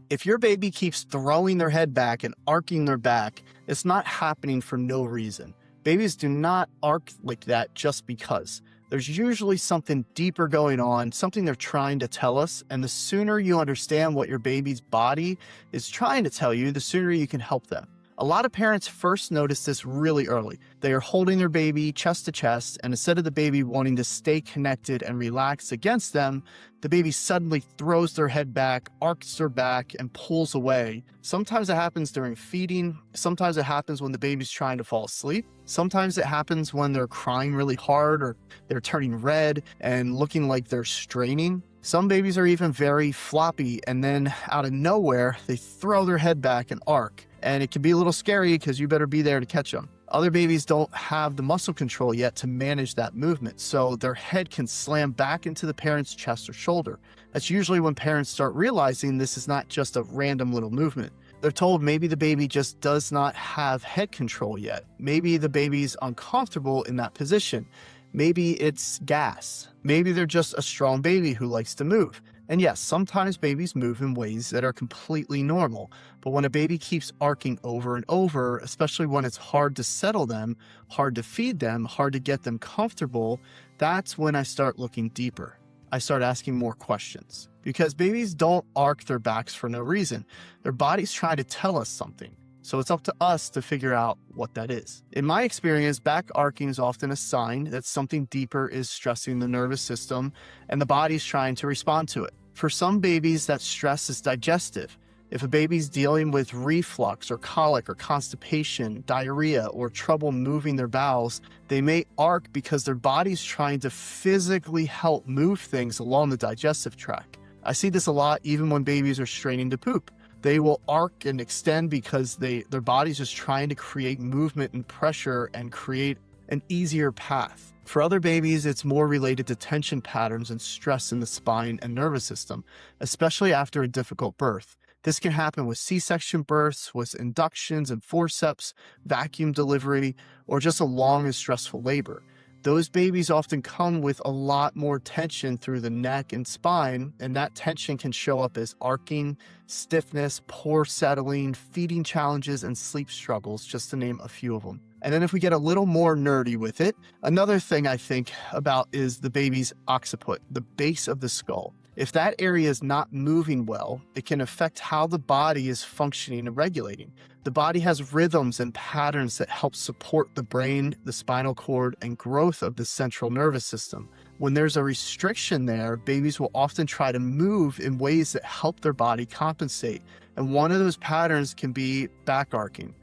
If your baby keeps throwing their head back and arcing their back, it's not happening for no reason. Babies do not arc like that just because. There's usually something deeper going on, something they're trying to tell us, and the sooner you understand what your baby's body is trying to tell you, the sooner you can help them. A lot of parents first notice this really early. They are holding their baby chest to chest, and instead of the baby wanting to stay connected and relaxed against them, the baby suddenly throws their head back, arcs their back, and pulls away. Sometimes it happens during feeding. Sometimes it happens when the baby's trying to fall asleep. Sometimes it happens when they're crying really hard or they're turning red and looking like they're straining. Some babies are even very floppy, and then out of nowhere, they throw their head back and arc. And it can be a little scary because you better be there to catch them. Other babies don't have the muscle control yet to manage that movement, so their head can slam back into the parent's chest or shoulder. That's usually when parents start realizing this is not just a random little movement. They're told maybe the baby just does not have head control yet. Maybe the baby's uncomfortable in that position. Maybe it's gas. Maybe they're just a strong baby who likes to move. And yes, sometimes babies move in ways that are completely normal, but when a baby keeps arcing over and over, especially when it's hard to settle them, hard to feed them, hard to get them comfortable, that's when I start looking deeper. I start asking more questions. Because babies don't arc their backs for no reason. Their body's trying to tell us something. So it's up to us to figure out what that is. In my experience, back arcing is often a sign that something deeper is stressing the nervous system and the body's trying to respond to it. For some babies, that stress is digestive. If a baby's dealing with reflux or colic or constipation, diarrhea, or trouble moving their bowels, they may arc because their body's trying to physically help move things along the digestive tract. I see this a lot even when babies are straining to poop. They will arc and extend because their body's just trying to create movement and pressure and create an easier path. For other babies, it's more related to tension patterns and stress in the spine and nervous system, especially after a difficult birth. This can happen with C-section births, with inductions and forceps, vacuum delivery, or just a long and stressful labor. Those babies often come with a lot more tension through the neck and spine, and that tension can show up as arcing, stiffness, poor settling, feeding challenges, and sleep struggles, just to name a few of them. And then if we get a little more nerdy with it, another thing I think about is the baby's occiput, the base of the skull. If that area is not moving well, it can affect how the body is functioning and regulating. The body has rhythms and patterns that help support the brain, the spinal cord, and growth of the central nervous system. When there's a restriction there, babies will often try to move in ways that help their body compensate. And one of those patterns can be back arcing.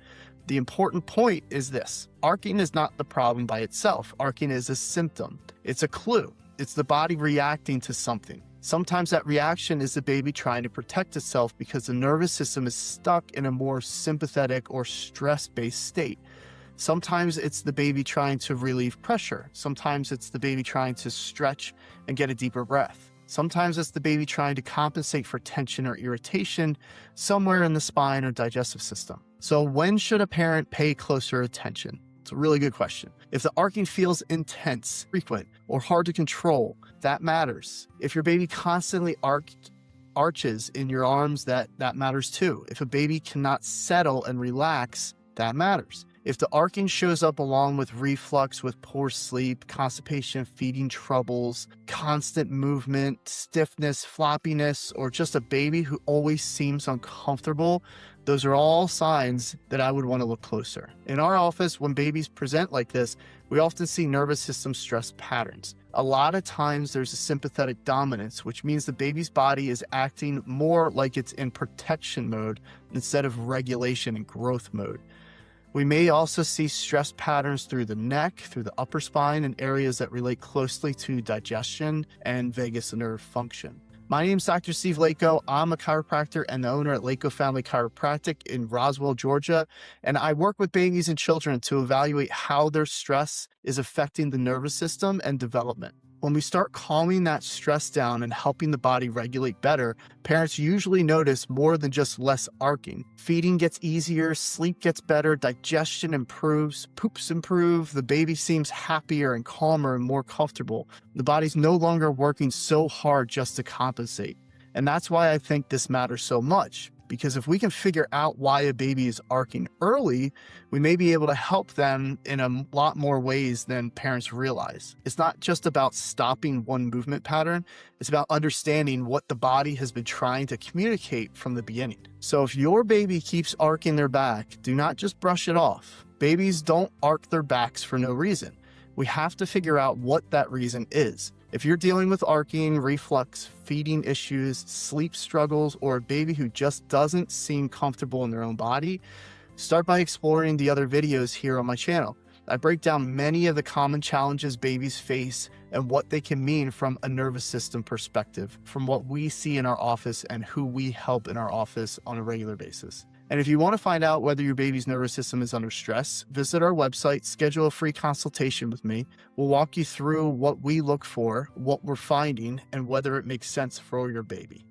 The important point is this: arcing is not the problem by itself. Arcing is a symptom. It's a clue. It's the body reacting to something. Sometimes that reaction is the baby trying to protect itself because the nervous system is stuck in a more sympathetic or stress-based state. Sometimes it's the baby trying to relieve pressure. Sometimes it's the baby trying to stretch and get a deeper breath. Sometimes it's the baby trying to compensate for tension or irritation somewhere in the spine or digestive system. So when should a parent pay closer attention? It's a really good question. If the arcing feels intense, frequent, or hard to control, that matters. If your baby constantly arches in your arms, that matters too. If a baby cannot settle and relax, that matters. If the arcing shows up along with reflux, with poor sleep, constipation, feeding troubles, constant movement, stiffness, floppiness, or just a baby who always seems uncomfortable, those are all signs that I would want to look closer. In our office, when babies present like this, we often see nervous system stress patterns. A lot of times there's a sympathetic dominance, which means the baby's body is acting more like it's in protection mode instead of regulation and growth mode. We may also see stress patterns through the neck, through the upper spine, and areas that relate closely to digestion and vagus nerve function. My name is Dr. Steve Lako. I'm a chiropractor and the owner at Lako Family Chiropractic in Roswell, Georgia, and I work with babies and children to evaluate how their stress is affecting the nervous system and development. When we start calming that stress down and helping the body regulate better, parents usually notice more than just less arcing. Feeding gets easier, sleep gets better, digestion improves, poops improve, the baby seems happier and calmer and more comfortable. The body's no longer working so hard just to compensate. And that's why I think this matters so much. Because if we can figure out why a baby is arcing early, we may be able to help them in a lot more ways than parents realize. It's not just about stopping one movement pattern, it's about understanding what the body has been trying to communicate from the beginning. So if your baby keeps arcing their back, do not just brush it off. Babies don't arc their backs for no reason. We have to figure out what that reason is. If you're dealing with arcing, reflux, feeding issues, sleep struggles, or a baby who just doesn't seem comfortable in their own body, start by exploring the other videos here on my channel. I break down many of the common challenges babies face and what they can mean from a nervous system perspective, from what we see in our office and who we help in our office on a regular basis. And if you want to find out whether your baby's nervous system is under stress, visit our website, schedule a free consultation with me. We'll walk you through what we look for, what we're finding, and whether it makes sense for your baby.